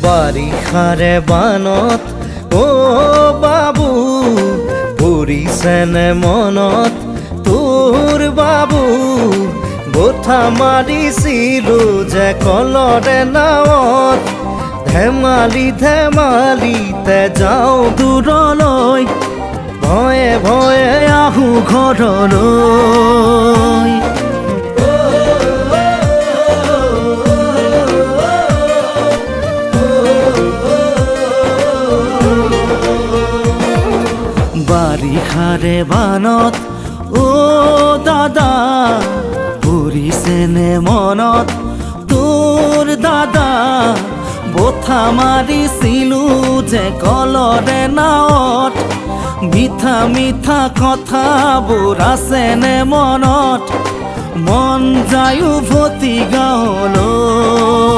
বাৰিষাৰে বানত অ বাবু পৰিছেনে মনত তোৰ বাবু গোঠা মাৰিছিলো যে কলৰে নাৱত ধেমালি ধেমালিতে যাওঁ দূৰলৈ ভয়ে ভয়ে আহোঁ ঘৰলৈ বাৰিষাৰে বানত অ দাদা পৰিছেনে মনত তোৰ দাদা বঠা মাৰিছিলো যে কলৰে নাৱত মিঠা মিঠা কথাবোৰ আছেনে মনত মন যায় উভতি গাঁৱলৈ